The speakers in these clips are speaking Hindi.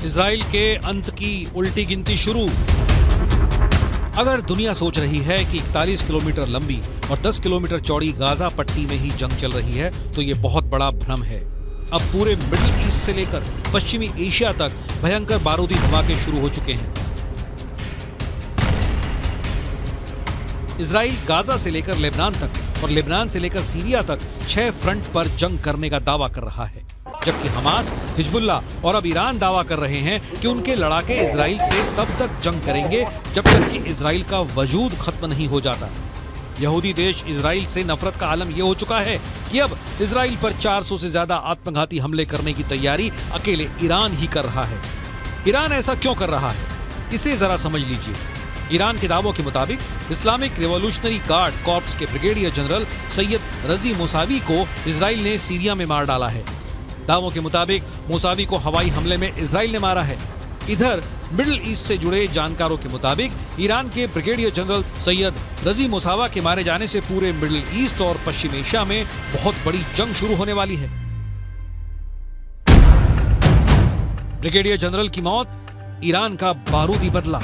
इजराइल के अंत की उल्टी गिनती शुरू। अगर दुनिया सोच रही है कि 41 किलोमीटर लंबी और 10 किलोमीटर चौड़ी गाजा पट्टी में ही जंग चल रही है, तो ये बहुत बड़ा भ्रम है। अब पूरे मिडिल ईस्ट से लेकर पश्चिमी एशिया तक भयंकर बारूदी धमाके शुरू हो चुके हैं। इजराइल गाजा से लेकर लेबनान तक और लेबनान से लेकर सीरिया तक 6 फ्रंट पर जंग करने का दावा कर रहा है, जबकि हमास, हिजबुल्लाह और अब ईरान दावा कर रहे हैं कि उनके लड़ाके इजराइल से तब तक जंग करेंगे जब तक कि इजराइल का वजूद खत्म नहीं हो जाता। यहूदी देश इजराइल से नफरत का आलम यह हो चुका है कि अब इजराइल पर 400 से ज्यादा आत्मघाती हमले करने की तैयारी अकेले ईरान ही कर रहा है। ईरान ऐसा क्यों कर रहा है, इसे जरा समझ लीजिए। ईरान के दावों के मुताबिक इस्लामिक रिवॉल्यूशनरी गार्ड कॉर्प्स के ब्रिगेडियर जनरल सैयद रजी मोसावी को इजराइल ने सीरिया में मार डाला है। दावों के मुताबिक मोसावी को हवाई हमले में इजराइल ने मारा है। इधर मिडिल ईस्ट से जुड़े जानकारों के मुताबिक ईरान के ब्रिगेडियर जनरल सैयद रजी मोसावा के मारे जाने से पूरे मिडिल ईस्ट और पश्चिम एशिया में बहुत बड़ी जंग शुरू होने वाली है। ब्रिगेडियर जनरल की मौत, ईरान का बारूदी बदला।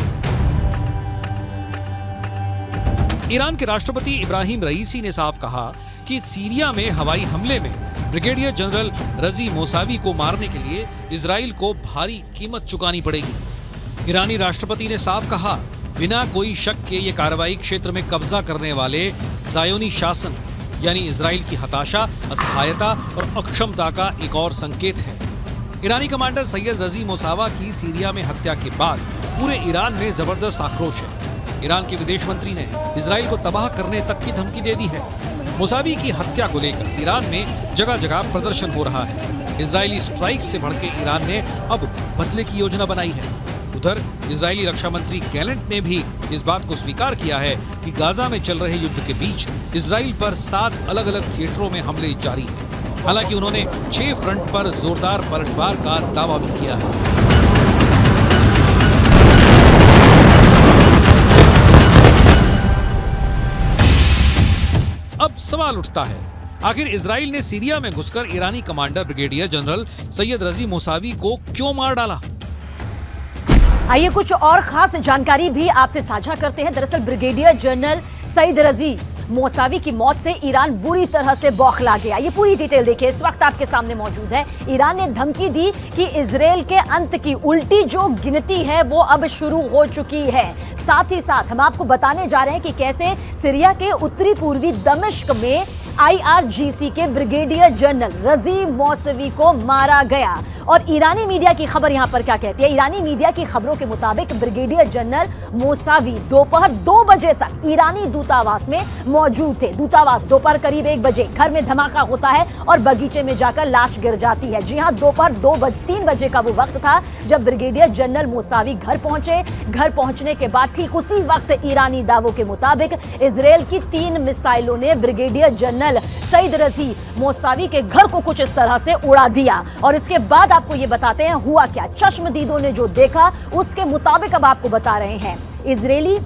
ईरान के राष्ट्रपति इब्राहिम रईसी ने साफ कहा कि सीरिया में हवाई हमले में ब्रिगेडियर जनरल रजी मोसावी को मारने के लिए इजराइल को भारी कीमत चुकानी पड़ेगी। ईरानी राष्ट्रपति ने साफ कहा, बिना कोई शक के ये कार्रवाई क्षेत्र में कब्जा करने वाले ज़ायोनी शासन यानी इजराइल की हताशा, असहायता और अक्षमता का एक और संकेत है। ईरानी कमांडर सैयद रजी मोसावा की सीरिया में हत्या के बाद पूरे ईरान में जबरदस्त आक्रोश है। ईरान के विदेश मंत्री ने इजराइल को तबाह करने तक की धमकी दे दी है। मोसावी की हत्या को लेकर ईरान में जगह जगह प्रदर्शन हो रहा है। इजरायली स्ट्राइक से भड़के ईरान ने अब बदले की योजना बनाई है। उधर इजरायली रक्षा मंत्री गैलेंट ने भी इस बात को स्वीकार किया है कि गाजा में चल रहे युद्ध के बीच इजराइल पर 7 अलग अलग थिएटरों में हमले जारी हैं। हालांकि उन्होंने 6 फ्रंट पर जोरदार पलटवार का दावा भी किया है। अब सवाल उठता है, आखिर इजराइल ने सीरिया में घुसकर ईरानी कमांडर ब्रिगेडियर जनरल सैयद रजी मोसावी को क्यों मार डाला? आइए कुछ और खास जानकारी भी आपसे साझा करते हैं। दरअसल ब्रिगेडियर जनरल सैयद रजी मोसावी की मौत से ईरान बुरी तरह से बौखला गया। ये पूरी डिटेल देखिए, इस वक्त आपके सामने मौजूद है। ईरान ने धमकी दी कि इजराइल के अंत की उल्टी जो गिनती है वो अब शुरू हो चुकी है। साथ ही साथ हम आपको बताने जा रहे हैं कि कैसे सीरिया के उत्तरी पूर्वी दमिश्क में IRGC के ब्रिगेडियर जनरल रजी मोसावी को मारा गया। और ईरानी मीडिया की खबर यहां पर क्या कहती है? ईरानी मीडिया की खबरों के मुताबिक ब्रिगेडियर जनरल मोसावी दोपहर 2 बजे तक ईरानी दूतावास में मौजूद थे। दूतावास दोपहर करीब 1 बजे घर में धमाका होता है और बगीचे में जाकर लाश गिर जाती है। जी हां, दोपहर 3 बजे का वो वक्त था जब ब्रिगेडियर जनरल मोसावी घर पहुंचे। घर पहुंचने के बाद ठीक उसी वक्त ईरानी दावों के मुताबिक इजराइल की 3 मिसाइलों ने ब्रिगेडियर जनरल सैयद रजी मोसावी के घर को कुछ इस तरह से उड़ा दिया। और इसके बाद आपको ये बताते हैं हुआ क्या। चश्मदीदों ने जो देखा उसके मुताबिक अब आपको बता रहे हैं। इजरायली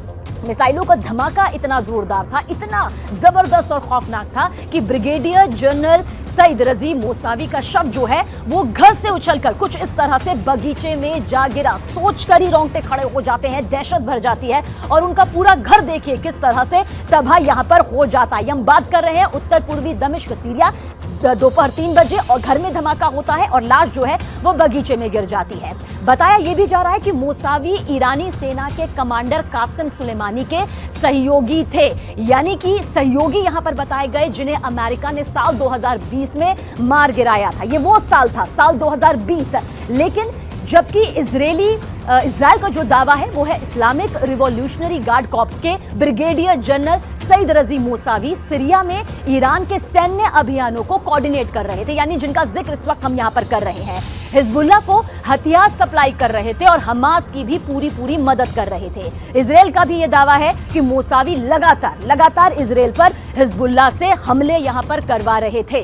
मिसाइलों का धमाका इतना जोरदार था, इतना जबरदस्त और खौफनाक था कि ब्रिगेडियर जनरल सैयद रजी मोसावी का शव जो है वो घर से उछलकर कुछ इस तरह से बगीचे में जा गिरा। सोचकर ही रोंगटे खड़े हो जाते हैं, दहशत भर जाती है और उनका पूरा घर देखिए किस तरह से तबाह यहां पर हो जाता है। हम बात कर रहे हैं उत्तर पूर्वी दमिश्क सीरिया। दोपहर 3 बजे और घर में धमाका होता है और लाश जो है वो बगीचे में गिर जाती है। बताया यह भी जा रहा है कि मोसावी ईरानी सेना के कमांडर कासिम सुलेमानी के सहयोगी थे, यानी कि सहयोगी यहां पर बताए गए जिन्हें अमेरिका ने साल 2020 में मार गिराया था। ये वो साल था, साल 2020। लेकिन जबकि इजराइल का जो दावा है वो है इस्लामिक रिवॉल्यूशनरी गार्ड कॉर्प्स के ब्रिगेडियर जनरल सैयद रजी मोसावी सीरिया में ईरान के सैन्य अभियानों को कोऑर्डिनेट कर रहे थे, यानी जिनका जिक्र इस वक्त हम यहां पर कर रहे हैं। हिजबुल्लाह को हथियार सप्लाई कर रहे थे और हमास की भी पूरी मदद कर रहे थे। इजराइल का भी यह दावा है कि मोसावी लगातार इजराइल पर हिजबुल्लाह से हमले यहां पर करवा रहे थे।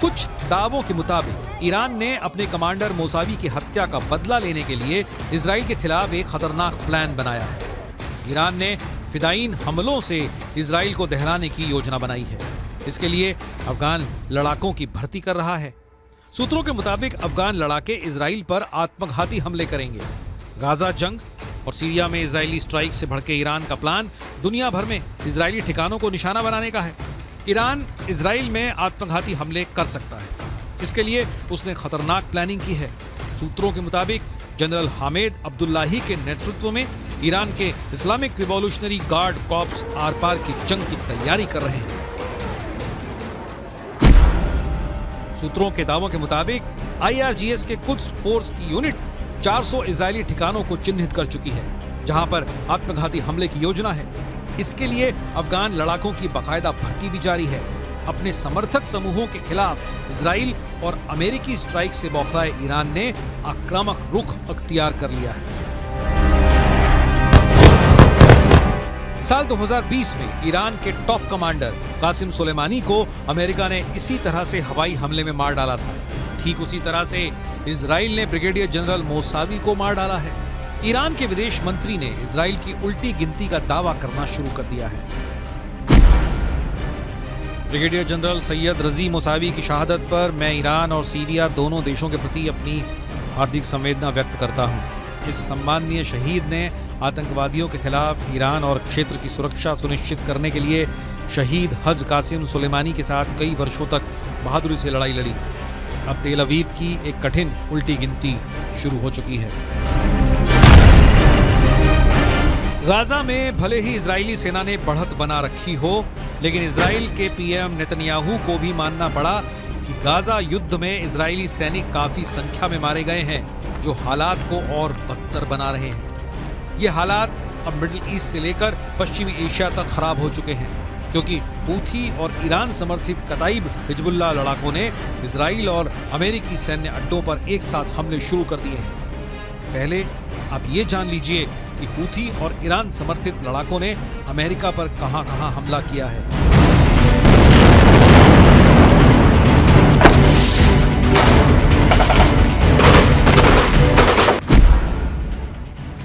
कुछ दावों के मुताबिक ईरान ने अपने कमांडर मोसावी की हत्या का बदला लेने के लिए इजराइल के खिलाफ एक खतरनाक प्लान बनाया है। ईरान ने फिदायीन हमलों से इजराइल को दहलाने की योजना बनाई है। इसके लिए अफगान लड़ाकों की भर्ती कर रहा है। सूत्रों के मुताबिक अफगान लड़ाके इजराइल पर आत्मघाती हमले करेंगे। गाजा जंग और सीरिया में इजरायली स्ट्राइक से भड़के ईरान का प्लान दुनिया भर में इजरायली ठिकानों को निशाना बनाने का है। ईरान इजराइल में आत्मघाती हमले कर सकता है, इसके लिए उसने खतरनाक प्लानिंग की है। सूत्रों के मुताबिक जनरल हामिद अब्दुल्लाही के नेतृत्व में ईरान के इस्लामिक रिवॉल्यूशनरी गार्ड कॉर्प्स आर पार की जंग की तैयारी कर रहे हैं। सूत्रों के दावों के मुताबिक IRGS के कुद्स फोर्स की यूनिट 400 इजरायली ठिकानों को चिन्हित कर चुकी है, जहां पर आत्मघाती हमले की योजना है। इसके लिए अफगान लड़ाकों की बाकायदा भर्ती भी जारी है। अपने समर्थक समूहों के खिलाफ इजराइल और अमेरिकी स्ट्राइक से बौखलाए ईरान ने आक्रामक रुख अख्तियार कर लिया है। साल 2020 में ईरान के टॉप कमांडर कासिम सुलेमानी को अमेरिका ने इसी तरह से हवाई हमले में मार डाला था। ठीक उसी तरह से इजराइल ने ब्रिगेडियर जनरल मोसावी को मार डाला है। ईरान के विदेश मंत्री ने इजराइल की उल्टी गिनती का दावा करना शुरू कर दिया है। ब्रिगेडियर जनरल सैयद रजी मोसावी की शहादत पर मैं ईरान और सीरिया दोनों देशों के प्रति अपनी हार्दिक संवेदना व्यक्त करता हूं। इस सम्माननीय शहीद ने आतंकवादियों के खिलाफ ईरान और क्षेत्र की सुरक्षा सुनिश्चित करने के लिए शहीद हज कासिम सुलेमानी के साथ कई वर्षों तक बहादुरी से लड़ाई लड़ी। अब तेल अवीव की एक कठिन उल्टी गिनती शुरू हो चुकी है। गाजा में भले ही इजरायली सेना ने बढ़त बना रखी हो, लेकिन इजराइल के पीएम नेतन्याहू को भी मानना पड़ा कि गाजा युद्ध में इजरायली सैनिक काफी संख्या में मारे गए हैं, जो हालात को और बदतर बना रहे हैं। ये हालात अब मिडिल ईस्ट से लेकर पश्चिमी एशिया तक खराब हो चुके हैं, क्योंकि हूथी और ईरान समर्थित कताइब हिजबुल्लाह लड़ाकों ने इजराइल और अमेरिकी सैन्य अड्डों पर एक साथ हमले शुरू कर दिए हैं। पहले आप ये जान लीजिए कि हूथी और ईरान समर्थित लड़ाकों ने अमेरिका पर कहां-कहां हमला किया है।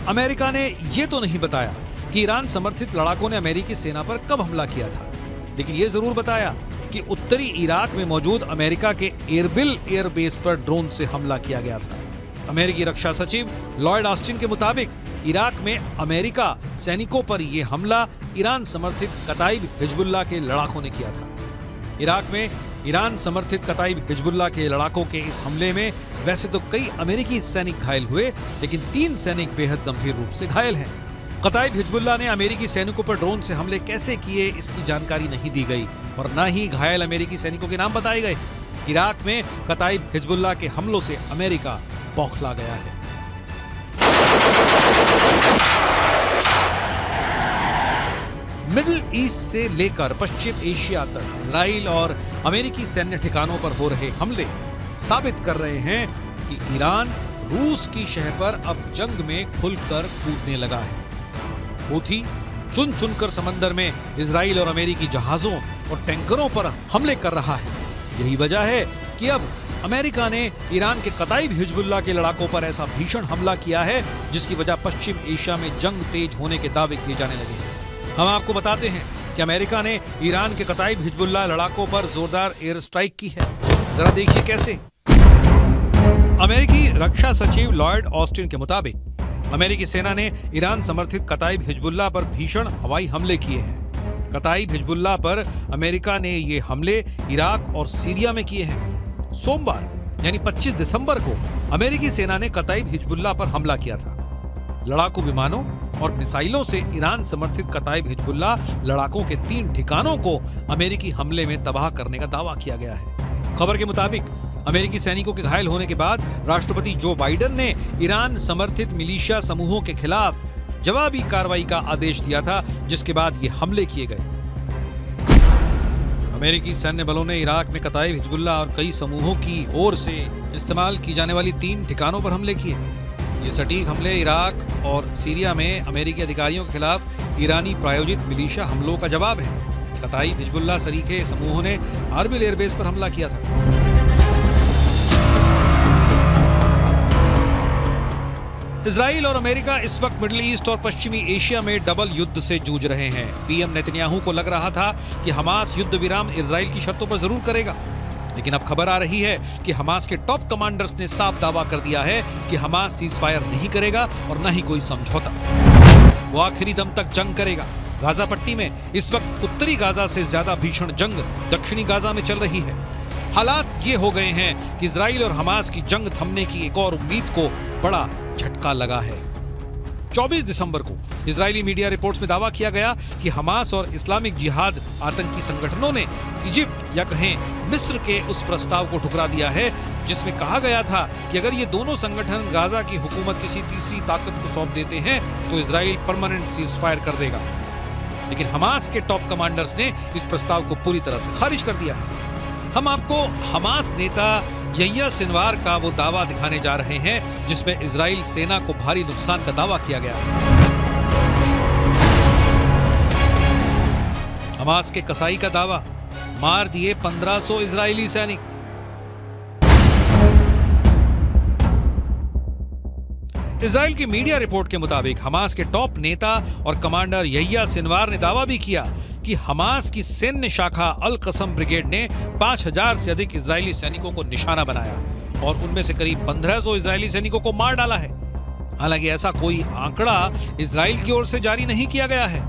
अमेरिका ने यह तो नहीं बताया कि ईरान समर्थित लड़ाकों ने अमेरिकी सेना पर कब हमला किया था, लेकिन यह जरूर बताया कि उत्तरी इराक में मौजूद अमेरिका के एरबिल एयरबेस पर ड्रोन से हमला किया गया था। अमेरिकी रक्षा सचिव लॉयड ऑस्टिन के मुताबिक इराक में अमेरिका सैनिकों पर यह हमला ईरान समर्थित कताइब हिजबुल्लाह के लड़ाकों ने किया था। इराक में ईरान समर्थित कताइब हिजबुल्लाह के लड़ाकों के इस हमले में वैसे तो कई अमेरिकी सैनिक घायल हुए, लेकिन 3 सैनिक बेहद गंभीर रूप से घायल हैं। कताइब हिजबुल्लाह ने अमेरिकी सैनिकों पर ड्रोन से हमले कैसे किए, इसकी जानकारी नहीं दी गई और न ही घायल अमेरिकी सैनिकों के नाम बताए गए। इराक में कताइब हिजबुल्लाह के हमलों से अमेरिका बौखला गया है। मिडिल ईस्ट से लेकर पश्चिम एशिया तक इजराइल और अमेरिकी सैन्य ठिकानों पर हो रहे हमले साबित कर रहे हैं कि ईरान रूस की शह पर अब जंग में खुलकर कूदने लगा है। हूथी चुन चुनकर समंदर में इजराइल और अमेरिकी जहाजों और टैंकरों पर हमले कर रहा है। यही वजह है कि अब अमेरिका ने ईरान के कताइब हिजबुल्लाह के लड़ाकों पर ऐसा भीषण हमला किया है, जिसकी वजह पश्चिम एशिया में जंग तेज होने के दावे किए जाने लगे हैं। हम आपको बताते हैं कि अमेरिका ने ईरान के कताइब हिजबुल्लाह लड़ाकों पर जोरदार एयर स्ट्राइक की है। जरा देखिए कैसे। अमेरिकी रक्षा सचिव लॉयड ऑस्टिन के मुताबिक अमेरिकी सेना ने ईरान समर्थित कताइब हिजबुल्लाह पर भीषण हवाई हमले किए हैं। कताइब हिजबुल्लाह पर अमेरिका ने ये हमले इराक और सीरिया में किए हैं। सोमवार यानी 25 दिसंबर को अमेरिकी सेना ने कताइब हिजबुल्लाह पर हमला किया था। लड़ाकू विमानों और मिसाइलों से ईरान समर्थित कताइब हिजबुल्लाह लड़ाकों के 3 ठिकानों को अमेरिकी हमले में तबाह करने का दावा किया गया है। खबर के मुताबिक अमेरिकी सैनिकों के घायल होने के बाद राष्ट्रपति जो बाइडेन ने ईरान समर्थित मिलिशिया समूहों के खिलाफ जवाबी कार्रवाई का आदेश दिया था, जिसके बाद ये हमले किए गए। अमेरिकी सैन्य बलों ने इराक में कताइब हिजबुल्लाह और कई समूहों की ओर से इस्तेमाल की जाने वाली 3 ठिकानों पर हमले किए। ये सटीक हमले इराक और सीरिया में अमेरिकी अधिकारियों के खिलाफ ईरानी प्रायोजित मिलिशिया हमलों का जवाब है। कताई हिजबुल्लाह सरीखे समूहों ने आर्बिल एयरबेस पर हमला किया था। इजराइल और अमेरिका इस वक्त मिडिल ईस्ट और पश्चिमी एशिया में डबल युद्ध से जूझ रहे हैं। पीएम नेतन्याहू को लग रहा था कि हमास युद्ध विराम इजराइल की शर्तों पर जरूर करेगा, लेकिन अब खबर आ रही है कि हमास के टॉप कमांडर्स ने साफ दावा कर दिया है कि हमास सीज फायर नहीं करेगा और न ही कोई समझौता। वो आखिरी दम तक जंग करेगा। गाजा पट्टी में इस वक्त उत्तरी गाजा से ज्यादा भीषण जंग दक्षिणी गाजा में चल रही है। हालात ये हो गए हैं कि इजराइल और हमास की जंग थमने की एक और उम्मीद को बड़ा झटका लगा है। 24 दिसंबर को इजरायली मीडिया रिपोर्ट्स में दावा किया गया कि हमास और इस्लामिक जिहाद आतंकी संगठनों ने इजिप्ट या कहें मिस्र के उस प्रस्ताव को ठुकरा दिया है जिसमें कहा गया था कि अगर ये दोनों संगठन गाजा की हुकूमत किसी तीसरी ताकत को सौंप देते हैं तो इजराइल परमानेंट सीज फायर कर देगा। लेकिन हमास के टॉप कमांडर्स ने इस प्रस्ताव को पूरी तरह से खारिज कर दिया है। हम आपको हमास नेता यहिया सिनवार का वो दावा दिखाने जा रहे हैं जिसमें इजराइल सेना को भारी नुकसान का दावा किया गया है। हमास के कसाई का दावा, मार दिए 1500 इजरायली सैनिक। इजराइल की मीडिया रिपोर्ट के मुताबिक हमास के टॉप नेता और कमांडर यहिया सिनवार ने दावा भी किया कि हमास की सैन्य शाखा अल कसम ब्रिगेड ने 5000 से अधिक इजरायली सैनिकों को निशाना बनाया और उनमें से करीब 1500 इजरायली सैनिकों को मार डाला है। हालांकि ऐसा कोई आंकड़ा इजराइल की ओर से जारी नहीं किया गया है।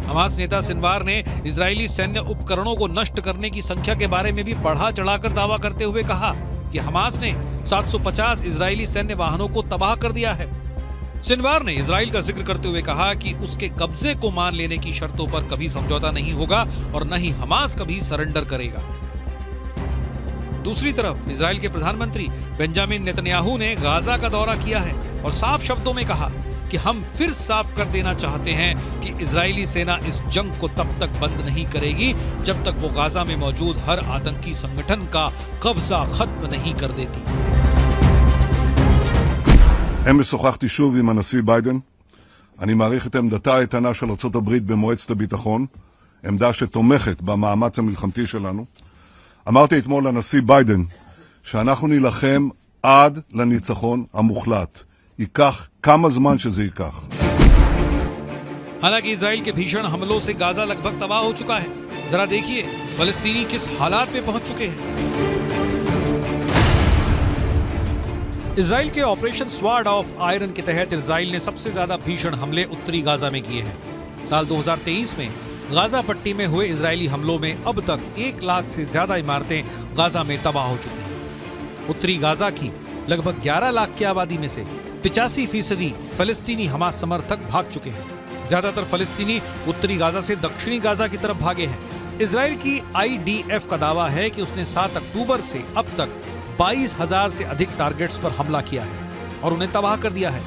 हमास नेता सिनवार ने इजरायली सैन्य उपकरणों को नष्ट करने की संख्या के बारे में भी बढ़ा चढ़ाकर दावा करते हुए कहा कि हमास ने 750 इजरायली सैन्य वाहनों को तबाह कर दिया है। सिनवार ने इजराइल का जिक्र करते हुए कहा कि उसके कब्जे को मान लेने की शर्तों पर कभी समझौता नहीं होगा और न ही हमास कभी सरेंडर करेगा। दूसरी तरफ इजराइल के प्रधानमंत्री बेंजामिन नेतन्याहू ने गाजा का दौरा किया है और साफ शब्दों में कहा कि हम फिर साफ कर देना चाहते हैं कि इजरायली सेना इस जंग को तब तक बंद नहीं करेगी जब तक वो गाजा में मौजूद हर आतंकी संगठन का कब्जा खत्म नहीं कर देती। אמש שוחחתי שוב עם הנשיא ביידן. אני מעריך את עמדתה האיתנה של ארצות הברית במועצת הביטחון, עמדה שתומכת במאמץ המלחמתי שלנו. אמרתי אתמול לנשיא ביידן שאנחנו נילחם עד לניצחון המוחלט. ייקח כמה זמן שזה ייקח. हालांकि इजराइल के भीषण हमलों से गाजा लगभग तबाह हो चुका है। जरा देखिए फलस्तीनी किस हालात में पहुंच चुके हैं। इजराइल के ऑपरेशन स्वॉर्ड ऑफ आयरन के तहत इजराइल ने सबसे ज्यादा भीषण हमले उत्तरी गाजा में किए हैं। साल 2023 में गाजा पट्टी में हुए इजरायली हमलों में अब तक 1 लाख से ज्यादा इमारतें गाजा में तबाह हो चुकी हैं। उत्तरी गाजा की लगभग 11 लाख की आबादी में से 85% फलस्तीनी हमास समर्थक भाग चुके हैं। ज्यादातर फलस्तीनी उत्तरी गाजा से दक्षिणी गाजा की तरफ भागे हैं। इजराइल की IDF का दावा है कि उसने 7 अक्टूबर से अब तक 22,000 से अधिक टारगेट्स पर हमला किया है और उन्हें तबाह कर दिया है।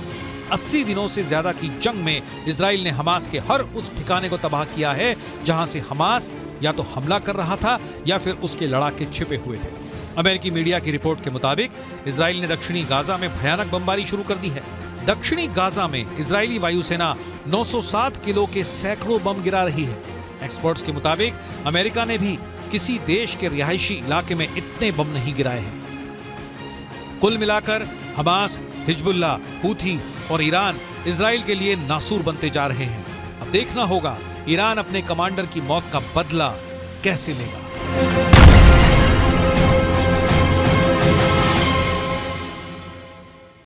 80 दिनों से ज्यादा की जंग में इजराइल ने हमास के हर उस ठिकाने को तबाह किया है जहां से हमास या तो हमला कर रहा था या फिर उसके लड़ाके छिपे हुए थे। अमेरिकी मीडिया की रिपोर्ट के मुताबिक इजराइल ने दक्षिणी गाजा में भयानक बमबारी शुरू कर दी है। दक्षिणी गाजा में इजरायली वायुसेना 907 किलो के सैकड़ों बम गिरा रही है। एक्सपर्ट्स के मुताबिक अमेरिका ने भी किसी देश के रिहायशी इलाके में इतने बम नहीं गिराए हैं। कुल मिलाकर हमास, हिजबुल्लाह, हूथी और ईरान इजराइल के लिए नासूर बनते जा रहे हैं। अब देखना होगा ईरान अपने कमांडर की मौत का बदला कैसे लेगा।